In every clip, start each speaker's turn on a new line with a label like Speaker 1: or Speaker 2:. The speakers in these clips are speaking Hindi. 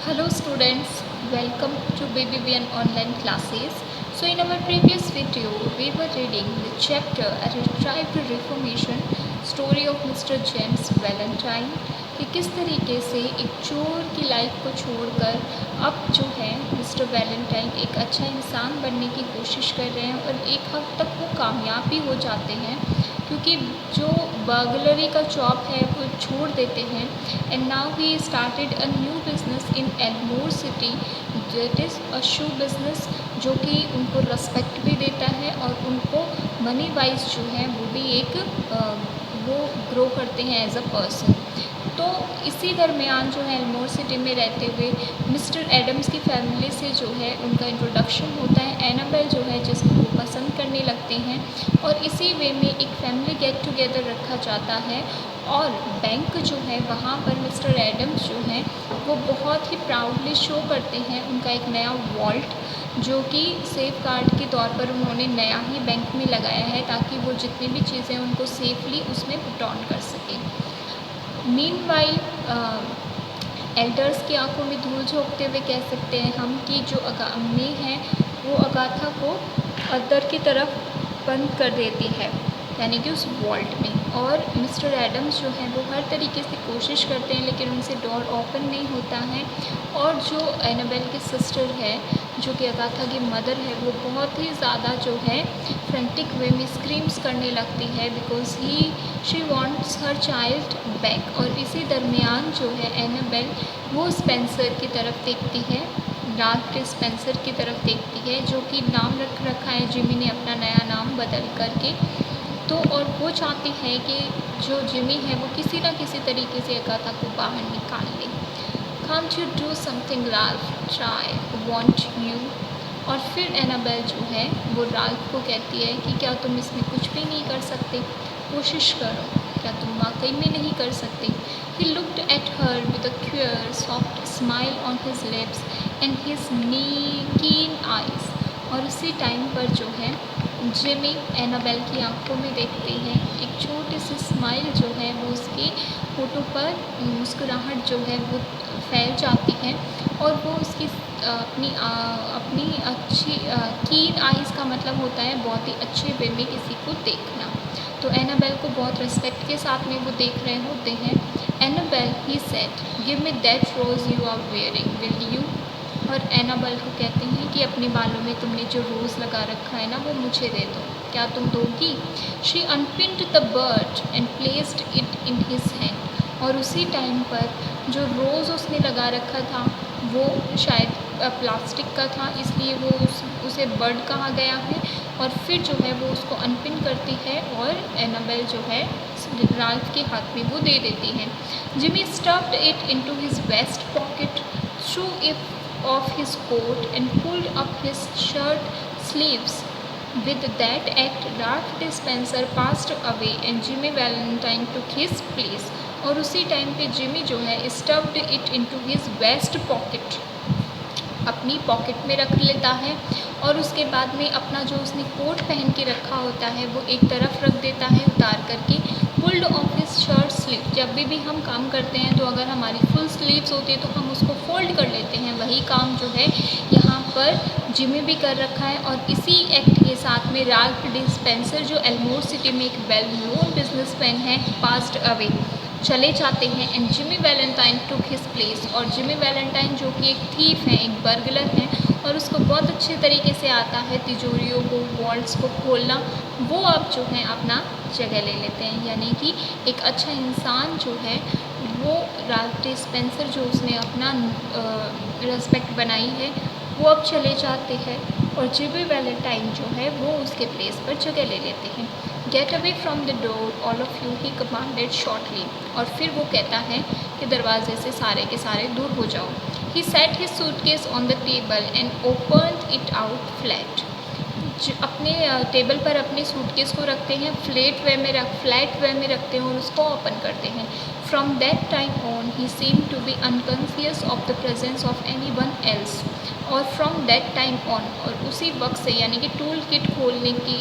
Speaker 1: Hello students, welcome to BBBN online classes. So in our previous video, we were reading the chapter A Retrieved Reformation Story of Mr. James Valentine कि किस तरीके से एक चोर की लाइफ को छोड़कर अब जो है मिस्टर वैलेंटाइन एक अच्छा इंसान बनने की कोशिश कर रहे हैं और एक हद तक वो कामयाब भी हो जाते हैं क्योंकि जो बर्गलरी का जॉब है वो छोड़ देते हैं and now he started a new business in Elmore city that is a shoe business जो कि उनको रेस्पेक्ट भी देता है और उनको मनी वाइज जो है वो भी एक वो ग्रो करते हैं एज अ पर्सन। तो इसी दरमियान जो है एल्मोर सिटी में रहते हुए मिस्टर एडम्स की फैमिली से जो है उनका इंट्रोडक्शन होता है। एनाबेल जो है जिसको वो पसंद करने लगते हैं और इसी वे में एक फैमिली गेट टुगेदर रखा जाता है और बैंक जो है वहाँ पर मिस्टर एडम्स जो हैं वो बहुत ही प्राउडली शो करते हैं उनका एक नया वॉल्ट जो कि सेफ गार्ड के तौर पर उन्होंने नया ही बैंक में लगाया है ताकि वो जितनी भी चीज़ें उनको सेफली उसमें पुट ऑन कर सकें। मीनवाइल एल्डर्स की आंखों में धूल झोंकते हुए कह सकते हैं हम कि जो अम्मी हैं वो अगाथा को अंदर की तरफ बंद कर देती है यानी कि उस वॉल्ट में, और मिस्टर एडम्स जो हैं वो हर तरीके से कोशिश करते हैं लेकिन उनसे डोर ओपन नहीं होता है। और जो एनाबेल की सिस्टर है जो कि अगाथा की मदर है वो बहुत ही ज़्यादा जो है फ्रेंटिक वे में स्क्रीम्स करने लगती है because she wants her child back. और इसी दरमियान जो है एनाबेल वो स्पेंसर की तरफ देखती है, राल्फ के स्पेंसर की तरफ देखती है जो कि नाम रख रखा है जिमी ने अपना नया नाम बदल करके। तो और वो चाहती है कि जो जिमी है वो किसी ना किसी तरीके से अगाथा को बाहर निकाल ले। Can't you do something Ralph, try, want you। और फिर एनाबेल जो है वो राल्फ को कहती है कि क्या तुम इसमें कुछ भी नहीं कर सकते, कोशिश करो, क्या तुम वाकई में नहीं कर सकते। He looked at her with a queer, soft smile on his lips and his keen eyes। और उसी टाइम पर जो है जिमी एनाबेल की आंखों में देखते हैं एक छोटी सी स्माइल जो है वो उसकी होठों पर मुस्कुराहट जो है वो फैल जाती है और वो उसकी अपनी अच्छी कीन आइज़ का मतलब होता है बहुत ही अच्छे वे में किसी को देखना। तो एनाबेल को बहुत रिस्पेक्ट के साथ में वो देख रहे होते हैं। Annabel he said give me that rose you are wearing will you. और एनाबेल को कहते हैं कि अपने बालों में तुमने जो रोज़ लगा रखा है ना वो मुझे दे दो, क्या तुम दोगी। She unpinned the bird and placed it in his hand. और उसी टाइम पर जो रोज़ उसने लगा रखा था वो शायद प्लास्टिक का था इसलिए वो उसे बर्ड कहा गया है। और फिर जो है वो उसको अनपिन करती है और एनाबेल जो है राल्फ के हाथ में वो दे देती है। Jimmy stuffed it into his vest pocket, threw it off his coat and pulled up his shirt sleeves. With that act, Ralph Spencer passed away and Jimmy Valentine took his place। और उसी टाइम पे जिमी जो है stuffed it into his vest pocket, अपनी पॉकेट में रख लेता है और उसके बाद में अपना जो उसने कोट पहन के रखा होता है वो एक तरफ रख देता है उतार करके। Pulled off his shirt sleeve, जब भी हम काम करते हैं तो अगर हमारी फुल स्लीव्स होती है तो हम उसको फोल्ड कर लेते हैं, वही काम जो है यहाँ पर जिमी भी कर रखा है। और इसी एक्ट के साथ में राल्फ डिस्पेंसर जो एल्मोर सिटी में एक वेल नोन बिजनेसमैन है पास्ड अवे, चले जाते हैं and Jimmy Valentine took his place. और जिमी वैलेंटाइन जो कि एक थीफ है, एक बर्गलर है और उसको बहुत अच्छे तरीके से आता है तिजोरियों को, वॉल्ट्स को खोलना, वो अब जो है अपना जगह ले लेते हैं। यानी कि एक अच्छा इंसान जो है वो राल्फ स्पेंसर जो उसने अपना रेस्पेक्ट बनाई है वो अब चले जाते हैं और जिमी वैलेंटाइन जो है वो उसके प्लेस पर जगह ले लेते हैं। Get away from the door all of you he commanded shortly. और फिर वो कहता है कि दरवाजे से सारे के सारे दूर हो जाओ। He set his suitcase on the table and opened it out flat. अपने टेबल पर अपने सूटकेस को रखते हैं, फ्लैट वे में रखते हैं और उसको ओपन करते हैं। From that time on he seem to be unconscious of the presence of anyone else. और फ्रॉम दैट टाइम ऑन, और उसी वक्त से यानी कि टूल किट खोलने की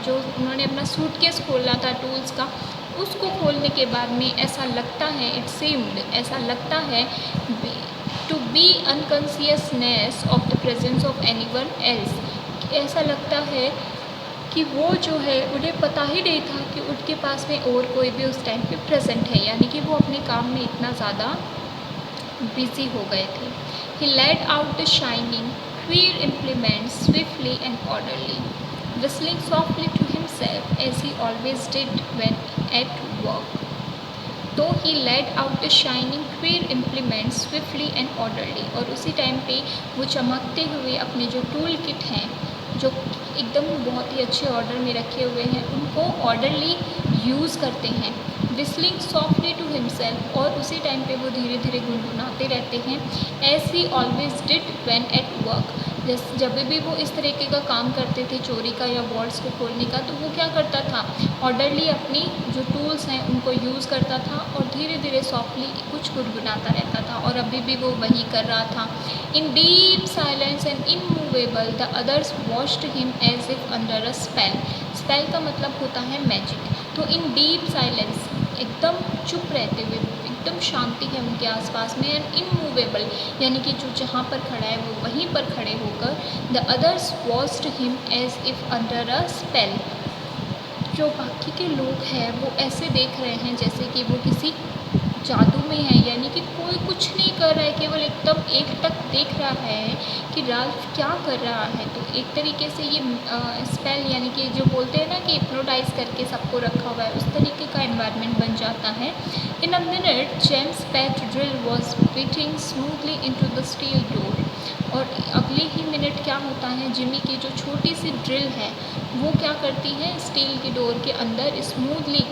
Speaker 1: जो उन्होंने अपना सूटकेस खोलना था टूल्स का, उसको खोलने के बाद में ऐसा लगता है, इट सीम्ड ऐसा लगता है to be unconsciousness of the presence of anyone else. ऐसा लगता है कि वो जो है उन्हें पता ही नहीं था कि उनके पास में और कोई भी उस टाइम पे प्रेजेंट है, यानी कि वो अपने काम में इतना ज़्यादा बिजी हो गए थे। He led out the shining, queer implements swiftly and orderly, whistling softly to himself as he always did when at work. तो he laid out the shining queer implements swiftly and orderly, और उसी टाइम पे वो चमकते हुए अपने जो टूल किट हैं जो एकदम बहुत ही अच्छे ऑर्डर में रखे हुए हैं उनको ऑर्डरली यूज़ करते हैं। विस्लिंग सॉफ्टली टू हिमसेल्फ, और उसी टाइम पे वो धीरे धीरे गुनगुनाते रहते हैं। As he always did when at work, जैसे जब भी वो इस तरीके का काम करते थे चोरी का या वॉल्ट्स को खोलने का, तो वो क्या करता था, ऑर्डरली अपनी जो टूल्स हैं उनको यूज़ करता था और धीरे धीरे सॉफ्टली कुछ गुनगुनाता रहता था, और अभी भी वो वही कर रहा था। In deep silence and immovable the others watched him as if under a spell. Spell का मतलब होता है मैजिक। तो इन डीप साइलेंस, एकदम चुप रहते हुए, एकदम शांति है उनके आसपास में, एंड इनमूवेबल यानी कि जो जहाँ पर खड़ा है वो वहीं पर खड़े होकर, the others watched him as if under a spell. जो बाकी के लोग हैं वो ऐसे देख रहे हैं जैसे कि वो किसी जादू में है, यानी कि कोई कुछ नहीं कर रहा है, केवल एकदम एकटक देख रहा है कि राल्फ क्या कर रहा है। तो एक तरीके से ये स्पेल यानी कि जो बोलते हैं ना कि हिप्नोटाइज करके सबको रखा हुआ है, उस तरीके का एनवायरनमेंट बन जाता है। In a minute James pet drill was fitting smoothly into the steel door, और अगले ही मिनट क्या होता है, जिमी की जो छोटी सी ड्रिल है वो क्या करती है, स्टील की डोर के अंदर स्मूथली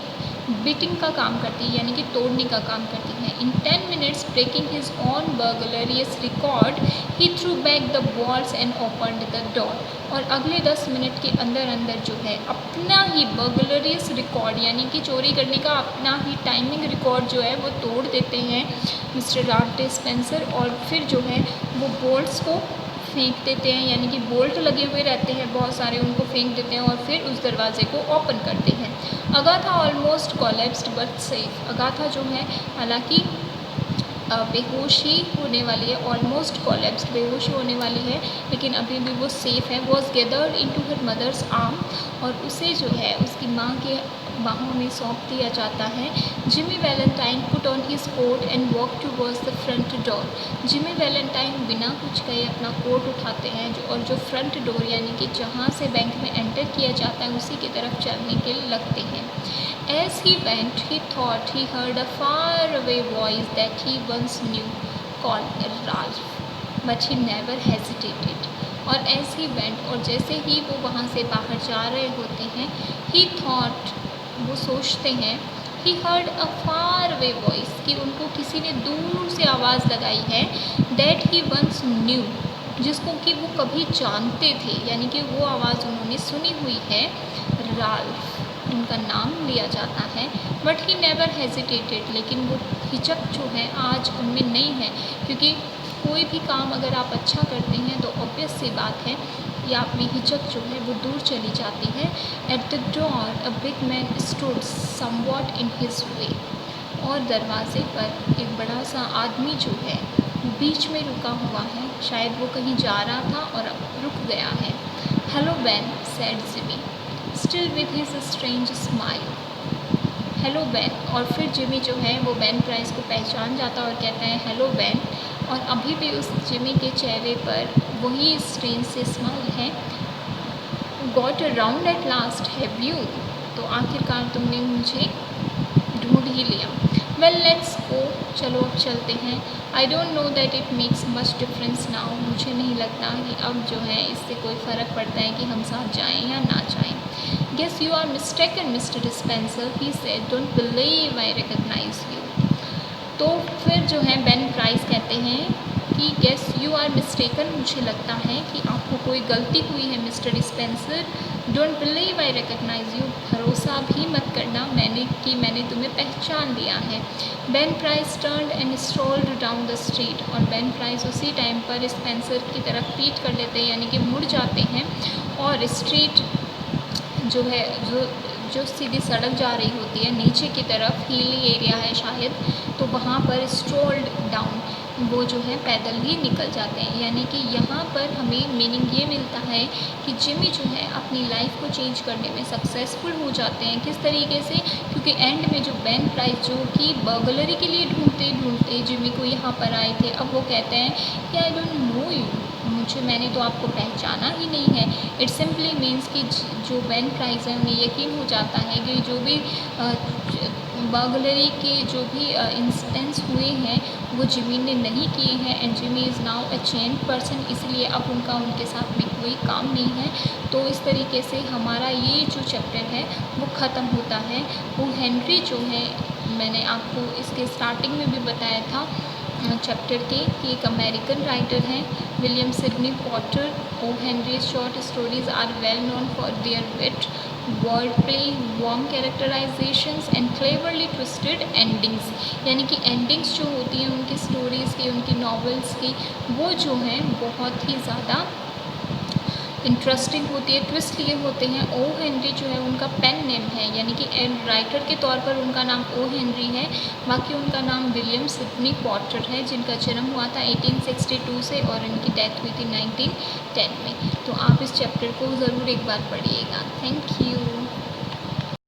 Speaker 1: बीटिंग का काम करती है, यानी कि तोड़ने का काम करती है। In 10 minutes breaking his own burglarious record, he threw back the walls and opened the door, और अगले 10 मिनट के अंदर अंदर जो है अपना ही बर्गलरियस रिकॉर्ड यानी कि चोरी करने का अपना ही टाइमिंग रिकॉर्ड जो है वो तोड़ देते हैं मिस्टर राल्फ स्पेंसर, और फिर जो है वो बोल्ट्स को फेंक देते हैं, यानी कि बोल्ट लगे हुए रहते हैं बहुत सारे, उनको फेंक देते हैं और फिर उस दरवाजे को ओपन करते हैं। Agatha almost collapsed but safe. Agatha जो है हालांकि बेहोशी होने वाली है, ऑलमोस्ट कोलैप्स्ड बेहोशी होने वाली है, लेकिन अभी भी वो सेफ़ है। Was gathered into her mother's arm, और उसे जो है उसकी माँ के बाहों में सौंप दिया जाता है। Jimmy Valentine put on his coat and walk towards the front door. Jimmy Valentine बिना कुछ कहे अपना कोट उठाते हैं और जो फ्रंट डोर यानी कि जहाँ से बैंक में एंटर किया जाता है उसी की तरफ चलने के लगते हैं। As he went, he thought he heard a faraway voice that he once knew, called Ralph, but he never hesitated. और as he went, और जैसे ही वो वहाँ से बाहर जा रहे होते हैं, he thought, वो सोचते हैं, he heard a faraway voice, कि उनको किसी ने दूर से आवाज़ लगाई है, that he once knew, जिसको कि वो कभी जानते थे, यानी कि वो आवाज़ उन्होंने सुनी हुई है, राल्फ उनका नाम लिया जाता है। बट ही नेवर हेजिटेटेड, लेकिन वो हिचक जो है आज उनमें नहीं है, क्योंकि कोई भी काम अगर आप अच्छा करते हैं तो ऑब्वियस सी बात है कि आप में हिचक जो है वो दूर चली जाती है। At the door a big man stood somewhat in his way, और दरवाजे पर एक बड़ा सा आदमी जो है बीच में रुका हुआ है, शायद वो कहीं जा रहा था और अब रुक गया है। Hello Ben, said Jimmy, still with his strange smile. Hello Ben, और फिर जिमी जो है वो बेन प्राइस को पहचान जाता और कहता है हेलो बेन, और अभी भी उस जिमी के चेहरे पर वही स्ट्रेंज से स्माइल है। Got around at last have you, तो आखिरकार तुमने मुझे ढूंढ ही लिया। वेल लेट्स गो, चलो अब चलते हैं। I don't know that it makes much difference now, मुझे नहीं लगता कि अब जो है इससे कोई फ़र्क पड़ता है कि हम साथ जाएं या ना जाएं। Guess you are mistaken Mr Spencer, he said, don't believe I recognise you. तो फिर जो है बेन प्राइस कहते हैं कि गेस यू आर मिस्टेकन, मुझे लगता है कि आपको कोई गलती हुई है mister Spencer. Don't believe I recognise you, भरोसा भी मत करना मैंने तुम्हें पहचान लिया है। Ben Price turned and strolled down the street, और बेन प्राइस उसी टाइम पर स्पेंसर की तरफ पीट कर लेते हैं, यानी कि मुड़ जाते हैं, और स्ट्रीट जो है जो सीधी सड़क जा रही होती है नीचे की तरफ, हीली एरिया है शायद, तो वहाँ पर स्ट्रोल्ड डाउन वो जो है पैदल ही निकल जाते हैं। यानी कि यहाँ पर हमें मीनिंग ये मिलता है कि जिमी जो है अपनी लाइफ को चेंज करने में सक्सेसफुल हो जाते हैं। किस तरीके से? क्योंकि एंड में जो बेन प्राइस जो कि बर्गलरी के लिए ढूंढते ढूंढते जिमी को यहाँ पर आए थे, अब वो कहते हैं कि आई डोंट नो यू, मैंने तो आपको पहचाना ही नहीं है। इट सिंपली मीन्स कि जो बेन प्राइस है उन्हें यकीन हो जाता है कि जो भी बर्गलरी के जो भी इंसिडेंट्स हुए हैं वो जिमी ने नहीं किए हैं, and Jimmy is now a change person, इसलिए अब उनके साथ में कोई काम नहीं है। तो इस तरीके से हमारा ये जो चैप्टर है वो ख़त्म होता है। वो हेनरी जो है, मैंने आपको इसके स्टार्टिंग में भी बताया था चैप्टर के कि एक अमेरिकन राइटर हैं William Sydney Porter. O Henry's short stories are well known for their wit, word play, warm characterisations and cleverly twisted endings. यानी कि एंडिंग्स जो होती हैं उनकी स्टोरीज़ की, उनकी नॉवेल्स की, वो जो हैं बहुत ही ज़्यादा इंटरेस्टिंग होती है। ट्विस्ट लिए होते हैं। ओ हेनरी जो है उनका पेन नेम है, यानी कि राइटर के तौर पर उनका नाम ओ हेनरी है, बाकी उनका नाम विलियम सिडनी पॉटर है, जिनका जन्म हुआ था 1862 से और इनकी डेथ हुई थी 1910 में। तो आप इस चैप्टर को ज़रूर एक बार पढ़िएगा। Thank you.